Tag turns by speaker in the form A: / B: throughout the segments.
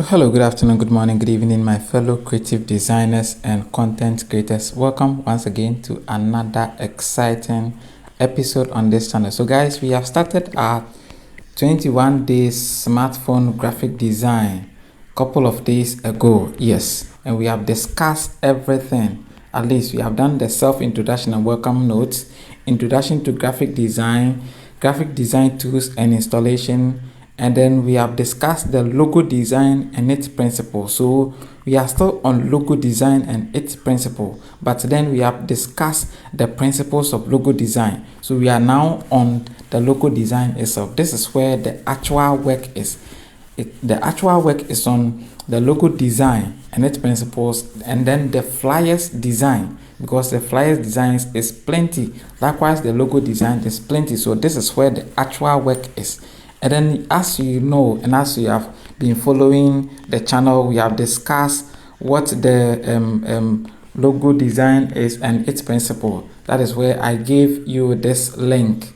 A: So hello, good afternoon, good morning, good evening, my fellow creative designers and content creators. Welcome once again to another exciting episode on this channel. So guys, we have started our 21 days smartphone graphic design a couple of days ago. Yes, and we have discussed everything. At least we have done the self-introduction and welcome notes, introduction to graphic design tools and installation, and then we have discussed the logo design and its principle. So we are still on logo design and its principle, but then we have discussed the principles of logo design. So we are now on the logo design itself. This is where the actual work is. The actual work is on the logo design and its principles, and then the flyers design, because the flyers design is plenty. Likewise, the logo design is plenty. So this is where the actual work is. And then, as you know, and as you have been following the channel, we have discussed what the logo design is and its principle. That is where I gave you this link.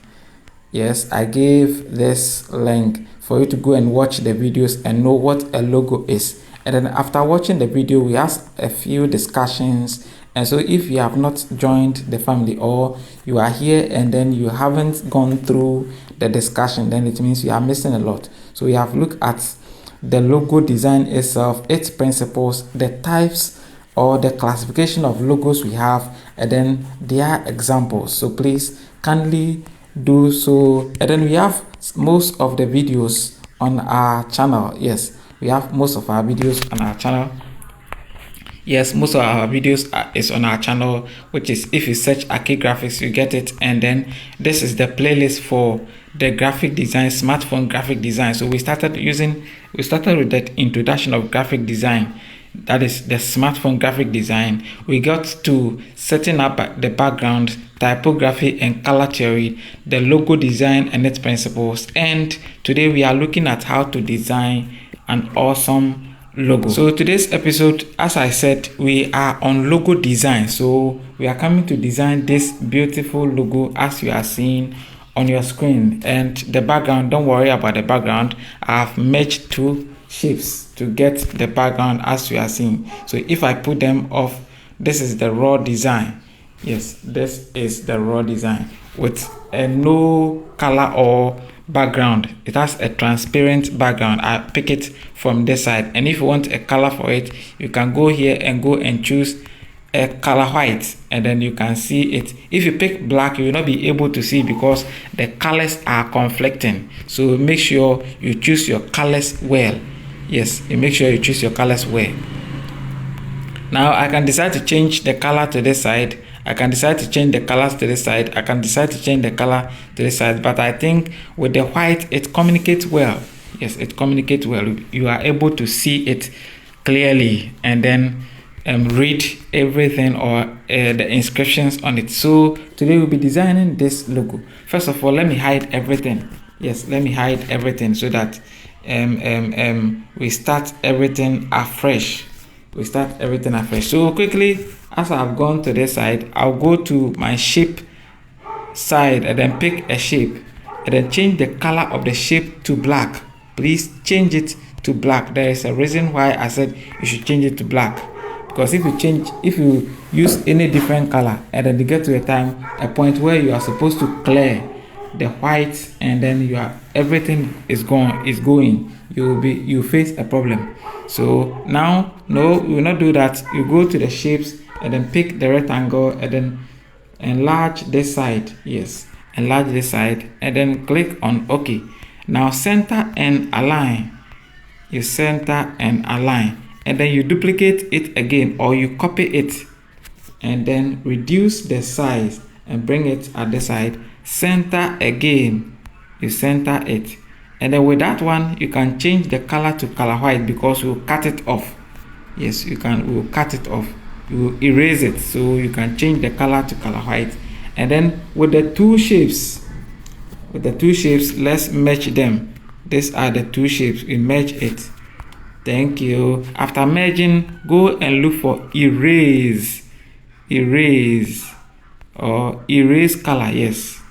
A: Yes, I gave this link for you to go and watch the videos and know what a logo is. And then after watching the video, we asked a few discussions. And so if you have not joined the family, or you are here and then you haven't gone through the discussion, then it means you are missing a lot. So we have looked at the logo design itself, its principles, the types or the classification of logos we have, and then their examples. So please kindly do so. And then we have most of the videos on our channel. Yes, we have most of our videos on our channel. Yes, most of our videos is on our channel, which is, if you search Aki-Graphix, you get it. And then this is the playlist for the graphic design, smartphone graphic design. So we started with that introduction of graphic design. That is the smartphone graphic design. We got to setting up the background, typography and color theory, the logo design and its principles. And today we are looking at how to design an awesome logo. So today's episode, as I said, we are on logo design. So we are coming to design this beautiful logo as you are seeing on your screen. And the background, don't worry about the background. I've merged two shapes to get the background as you are seeing. So if I put them off, this is the raw design. Yes, this is the raw design with no color or background. It has a transparent background. I pick it from this side, and if you want a color for it, you can go here and go and choose a color white, and then you can see it. If you pick black, you will not be able to see because the colors are conflicting. So make sure you choose your colors well. Yes, you make sure you choose your colors well. Now I can decide to change the color to this side. I can decide to change the colors to this side. I can decide to change the color to this side. But I think with the white, it communicates well. Yes, it communicates well. You are able to see it clearly and then read everything or the inscriptions on it. So today we'll be designing this logo. First of all, let me hide everything. Yes, let me hide everything so that we start everything afresh. So quickly, as I've gone to this side, I'll go to my shape side and then pick a shape and then change the color of the shape to black. Please change it to black. There is a reason why I said you should change it to black, because if you use any different color and then you get to a point where you are supposed to clear the white and then everything is going, you face a problem. So now, no, we will not do that. You go to the shapes and then pick the rectangle and then enlarge this side. Yes, enlarge this side and then click on OK. Now center and align. You center and align, and then you duplicate it again, or you copy it and then reduce the size and bring it at the side. Center again, you center it, and then with that one you can change the color to color white, because we'll cut it off. Yes, we'll cut it off. You erase it, so you can change the color to color white. And then with the two shapes, let's merge them. These are the two shapes. We merge it. Thank you. After merging, go and look for erase or erase color. Yes,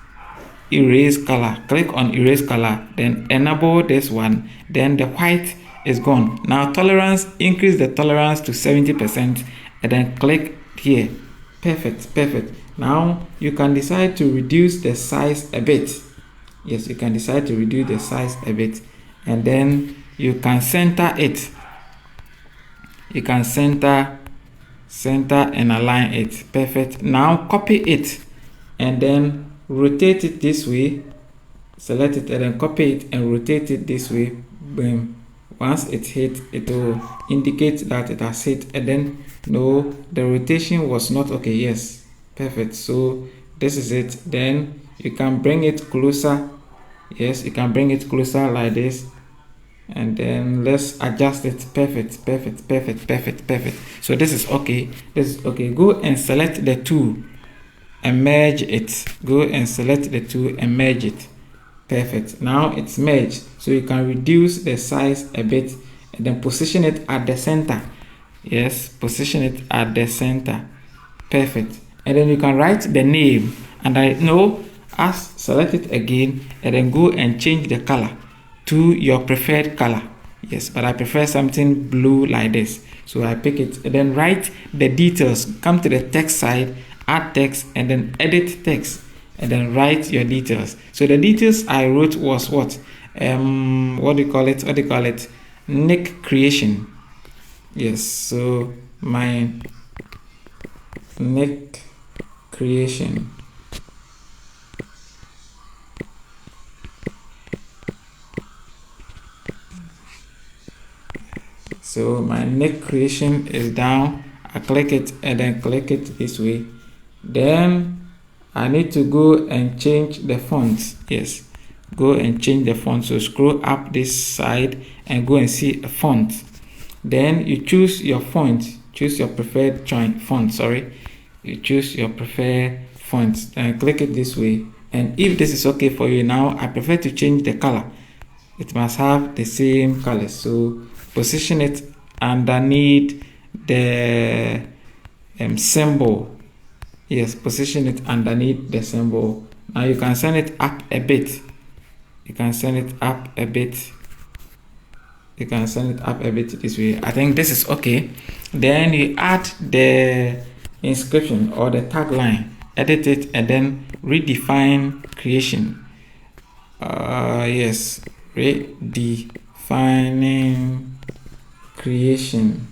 A: erase color. Click on erase color, then enable this one, then the white is gone. Now tolerance, increase the tolerance to 70% and then click here. Perfect. Now you can decide to reduce the size a bit. Yes, you can decide to reduce the size a bit, and then you can center it. You can center and align it. Perfect. Now copy it and then rotate it this way. Select it and then copy it and rotate it this way. Boom. Once it hit, it will indicate that it has hit, and then no, the rotation was not okay. Yes, perfect. So this is it. Then you can bring it closer. Yes, you can bring it closer like this, and then let's adjust it. Perfect. So this is okay. Go and select the two and merge it. Go and select the two and merge it. Perfect. Now it's merged, so you can reduce the size a bit and then position it at the center. Yes, position it at the center. Perfect. And then you can write the name, and select it again and then go and change the color to your preferred color. Yes, but I prefer something blue like this, so I pick it and then write the details. Come to the text side, add text, and then edit text, and then write your details. So the details I wrote was what? What do you call it? Nick creation. Yes, so my Nick creation. So my Nick creation is down. I click it and then click it this way. Then I need to go and change the font. Yes, go and change the font. So scroll up this side and go and see a font. Then you choose your font. Choose your preferred font. You choose your preferred font and click it this way. And if this is okay for you, now I prefer to change the color. It must have the same color. So position it underneath the symbol. Yes, position it underneath the symbol. Now you can send it up a bit. This way. I think this is okay. Then you add the inscription or the tagline. Edit it and then redefine creation. Yes, redefining creation.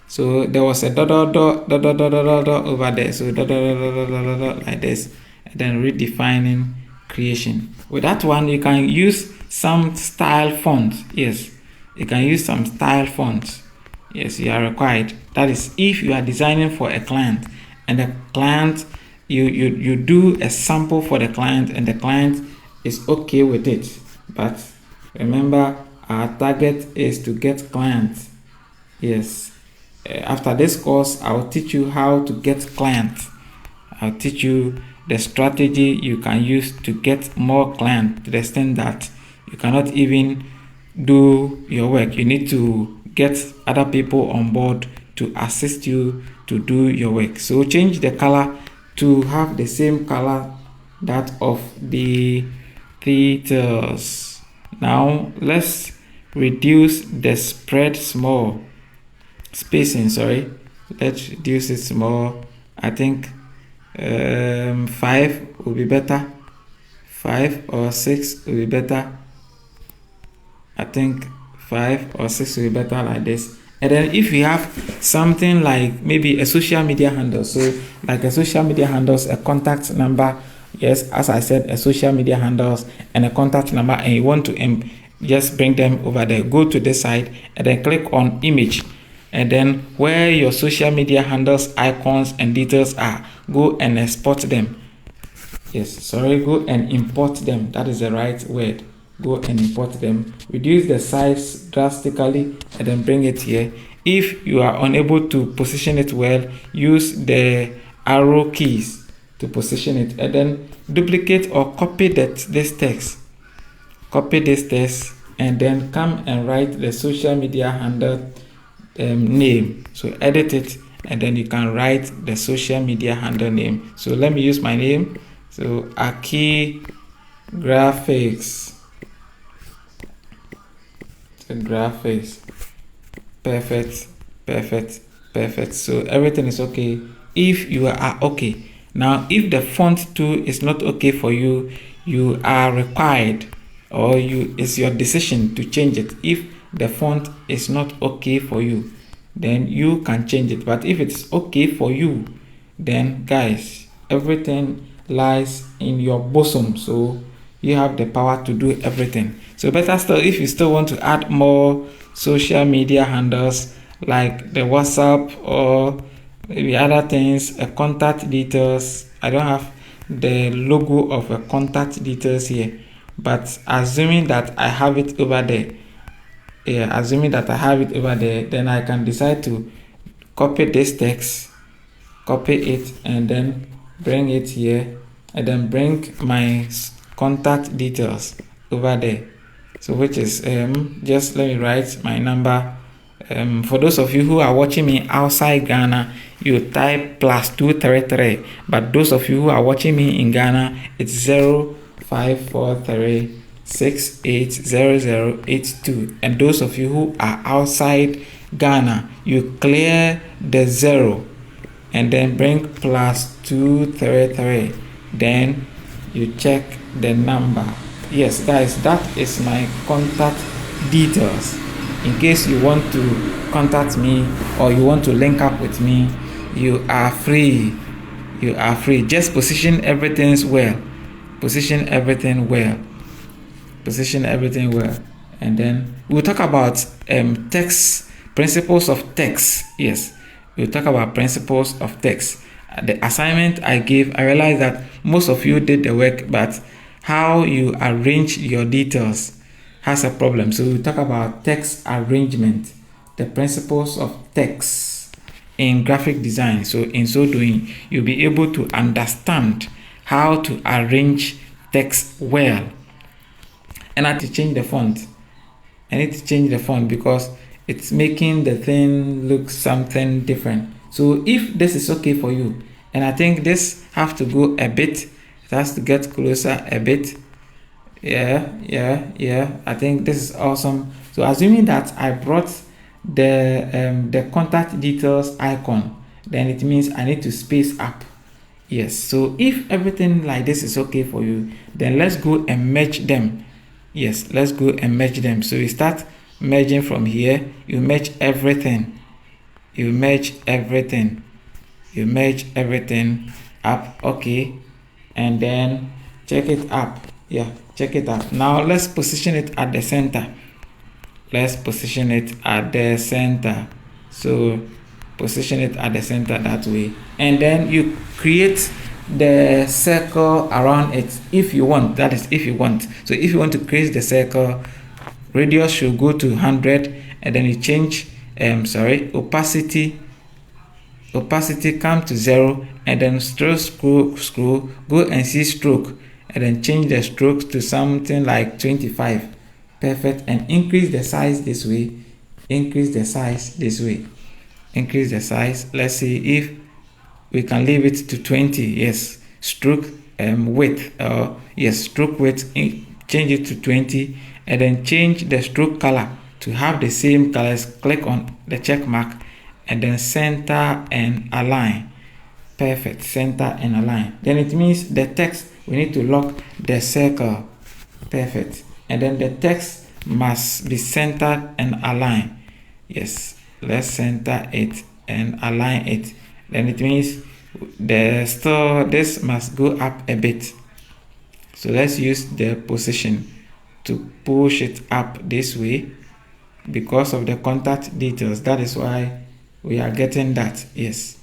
A: So there was a dot over there. So like this, and then redefining creation. With that one, you can use some style font. Yes, you can use some style fonts. Yes, you are required. That is if you are designing for a client, and the client you do a sample for the client, and the client is okay with it. But remember, our target is to get clients. Yes. After this course, I'll teach you how to get clients. I'll teach you the strategy you can use to get more clients, to the extent that you cannot even do your work. You need to get other people on board to assist you to do your work. So change the color to have the same color that of the details. Now let's reduce the spread small. Spacing, let's reduce it small. I think 5 will be better. 5 or 6 will be better. I think 5 or 6 will be better like this. And then if you have something like maybe a social media handle, so like a social media handles, a contact number. Yes, as I said, a social media handles and a contact number, and you want to just bring them over there. Go to this side and then click on image. And then where your social media handles, icons, and details are, go and export them. Yes, go and import them. That is the right word. Go and import them. Reduce the size drastically and then bring it here. If you are unable to position it well, use the arrow keys to position it, and then duplicate or copy this text. Copy this text and then come and write the social media handle name. So edit it and then you can write the social media handle name. So let me use my name. So Aki-Graphix. graphics. Perfect. So everything is okay. If you are okay, now if the font tool is not okay for you, you are required, or it's your decision to change it. If the font is not okay for you, then you can change it. But if it's okay for you, then guys, everything lies in your bosom, so you have the power to do everything. So better still, if you still want to add more social media handles like the WhatsApp or maybe other things, contact details. I don't have the logo of a contact details here, but assuming that I have it over there, then I can decide to copy this text, copy it, and then bring it here, and then bring my contact details over there. So which is just let me write my number. For those of you who are watching me outside Ghana, you type +233, but those of you who are watching me in Ghana, it's 0543680082. And those of you who are outside Ghana, you clear the 0 and then bring +233, then you check the number. Yes guys, that is my contact details. In case you want to contact me or you want to link up with me, you are free. Just position everything well, and then we'll talk about text, principles of text. Yes, we'll talk about principles of text. The assignment I gave, I realized that most of you did the work, but how you arrange your details has a problem. So we'll talk about text arrangement, the principles of text in graphic design. So in so doing, you'll be able to understand how to arrange text well. And I need to change the font. Because it's making the thing look something different. So if this is okay for you, and I think this have to go a bit, it has to get closer a bit. Yeah, I think this is awesome. So assuming that I brought the contact details icon, then it means I need to space up. Yes, so if everything like this is okay for you, then let's go and merge them. Yes, let's go and merge them. So you start merging from here. You merge everything up. Okay, and then check it up. Yeah, check it out. Now let's position it at the center. So position it at the center that way, and then you create the circle around it if you want. That is if you want. So if you want to create the circle, radius should go to 100, and then you change opacity come to 0, and then scroll, go and see stroke, and then change the strokes to something like 25. Perfect. And increase the size this way. Let's see if we can leave it to 20. Yes, stroke width, stroke width, change it to 20, and then change the stroke color to have the same colors. Click on the check mark, and then center and align. Perfect. Center and align. Then it means the text, we need to lock the circle. Perfect. And then the text must be centered and aligned. Yes, let's center it and align it. Then it means this must go up a bit. So let's use the position to push it up this way because of the contact details. That is why we are getting that. Yes.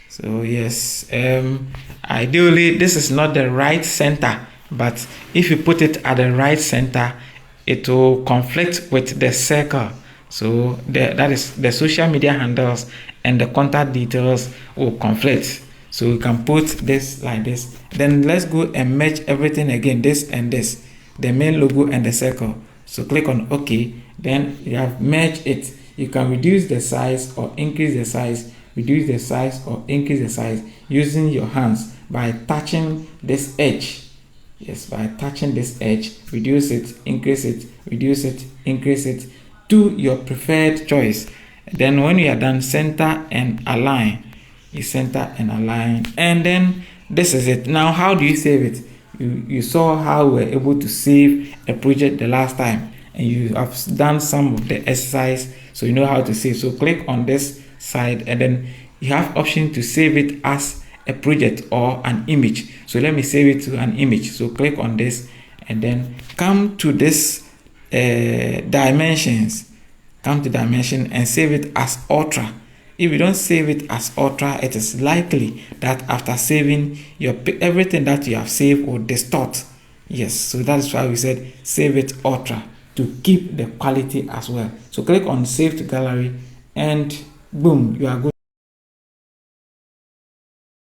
A: So yes, ideally this is not the right center, but if you put it at the right center, it will conflict with the circle. So that is the social media handles and the contact details will conflict. So we can put this like this. Then let's go and merge everything again, this and this, the main logo and the circle. So click on OK. Then you have merged it. You can reduce the size or increase the size, using your hands by touching this edge. Yes, by touching this edge, reduce it, increase it, reduce it, increase it. do your preferred choice. Then when you are done, center and align. You center and align, and then this is it. Now how do you save it? You saw how we were able to save a project the last time, and you have done some of the exercise, so you know how to save. So click on this side, and then you have option to save it as a project or an image. So let me save it to an image. So click on this, and then come to this dimensions. Come to dimension and save it as ultra. If you don't save it as ultra, it is likely that after saving, everything that you have saved will distort. Yes, so that's why we said save it ultra, to keep the quality as well. So click on save to gallery, and boom, you are good.